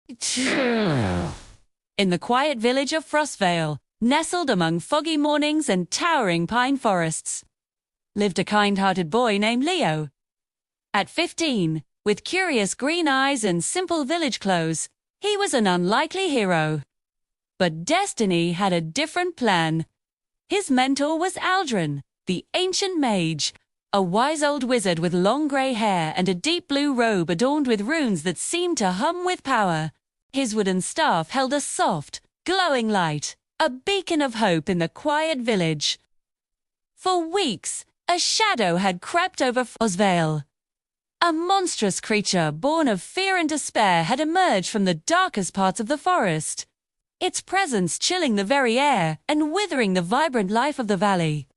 In the quiet village of Frostvale, nestled among foggy mornings and towering pine forests, lived a kind-hearted boy named Leo. At 15, with curious green eyes and simple village clothes, he was an unlikely hero. But destiny had a different plan. His mentor was Aldren, the ancient mage, a wise old wizard with long grey hair and a deep blue robe adorned with runes that seemed to hum with power. His wooden staff held a soft, glowing light, a beacon of hope in the quiet village. For weeks, a shadow had crept over Frostvale. A monstrous creature born of fear and despair had emerged from the darkest parts of the forest, its presence chilling the very air and withering the vibrant life of the valley.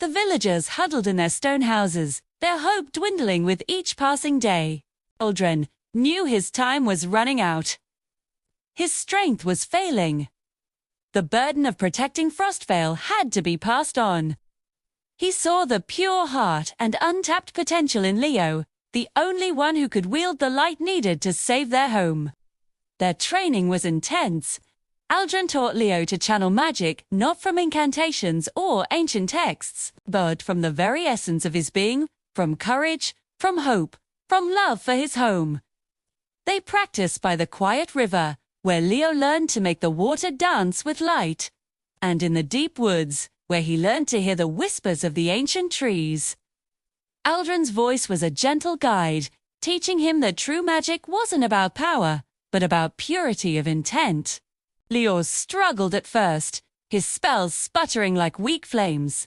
The villagers huddled in their stone houses, their hope dwindling with each passing day. Aldren knew his time was running out. His strength was failing. The burden of protecting Frostvale had to be passed on. He saw the pure heart and untapped potential in Leo, the only one who could wield the light needed to save their home. Their training was intense. Aldren taught Leo to channel magic not from incantations or ancient texts, but from the very essence of his being, from courage, from hope, from love for his home. They practiced by the quiet river, where Leo learned to make the water dance with light, and in the deep woods, where he learned to hear the whispers of the ancient trees. Aldren's voice was a gentle guide, teaching him that true magic wasn't about power, but about purity of intent. Leo struggled at first, his spells sputtering like weak flames.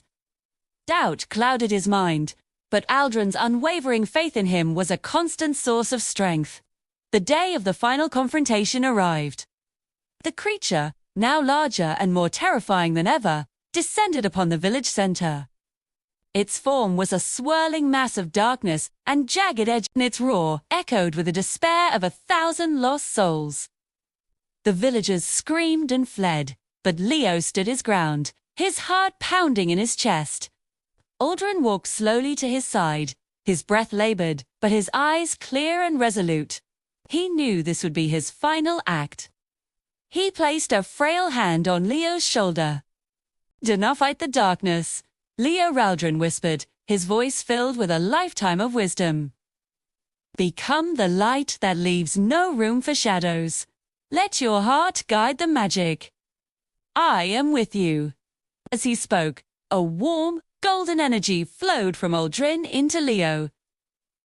Doubt clouded his mind, but Aldren's unwavering faith in him was a constant source of strength. The day of the final confrontation arrived. The creature, now larger and more terrifying than ever, descended upon the village center. Its form was a swirling mass of darkness and jagged edge, and its roar echoed with the despair of 1,000 lost souls. The villagers screamed and fled, but Leo stood his ground, his heart pounding in his chest. Aldren walked slowly to his side, his breath labored, but his eyes clear and resolute. He knew this would be his final act. He placed a frail hand on Leo's shoulder. "Do not fight the darkness," Leo Aldren whispered, his voice filled with a lifetime of wisdom. "Become the light that leaves no room for shadows. Let your heart guide the magic. I am with you." As he spoke, a warm, golden energy flowed from Aldren into Leo.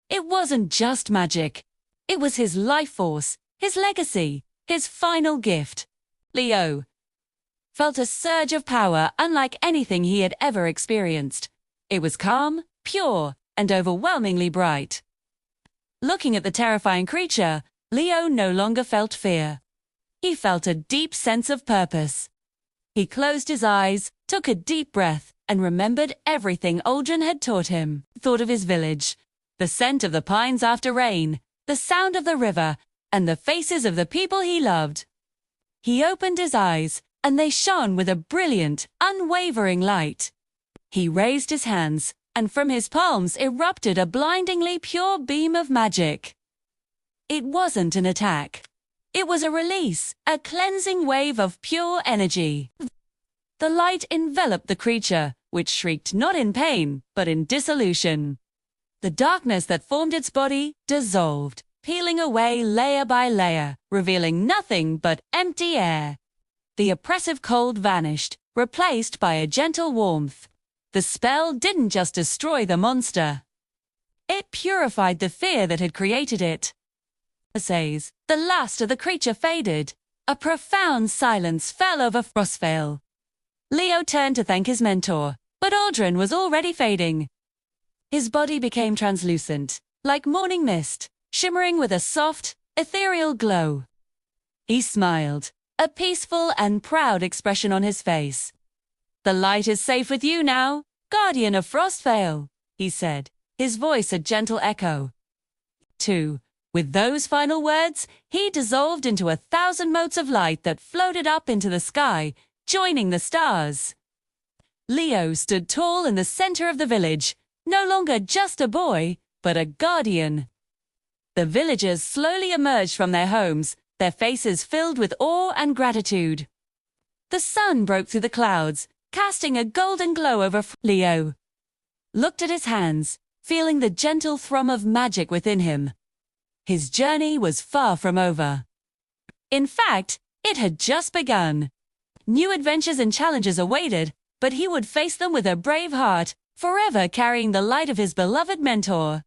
It wasn't just magic. It was his life force, his legacy, his final gift. Leo felt a surge of power unlike anything he had ever experienced. It was calm, pure, and overwhelmingly bright. Looking at the terrifying creature, Leo no longer felt fear. He felt a deep sense of purpose. He closed his eyes, took a deep breath, and remembered everything Aldren had taught him. He thought of his village, the scent of the pines after rain, the sound of the river, and the faces of the people he loved. He opened his eyes, and they shone with a brilliant, unwavering light. He raised his hands, and from his palms erupted a blindingly pure beam of magic. It wasn't an attack. It was a release, a cleansing wave of pure energy. The light enveloped the creature, which shrieked not in pain, but in dissolution. The darkness that formed its body dissolved, peeling away layer by layer, revealing nothing but empty air. The oppressive cold vanished, replaced by a gentle warmth. The spell didn't just destroy the monster. It purified the fear that had created it. Says, the last of the creature faded. A profound silence fell over Frostvale. Leo turned to thank his mentor, but Aldren was already fading. His body became translucent, like morning mist, shimmering with a soft, ethereal glow. He smiled, a peaceful and proud expression on his face. "The light is safe with you now, guardian of Frostvale," he said, his voice a gentle echo. Too. With those final words, he dissolved into 1,000 motes of light that floated up into the sky, joining the stars. Leo stood tall in the center of the village, no longer just a boy, but a guardian. The villagers slowly emerged from their homes, their faces filled with awe and gratitude. The sun broke through the clouds, casting a golden glow over Leo. Looked at his hands, feeling the gentle thrum of magic within him. His journey was far from over. In fact, it had just begun. New adventures and challenges awaited, but he would face them with a brave heart, forever carrying the light of his beloved mentor.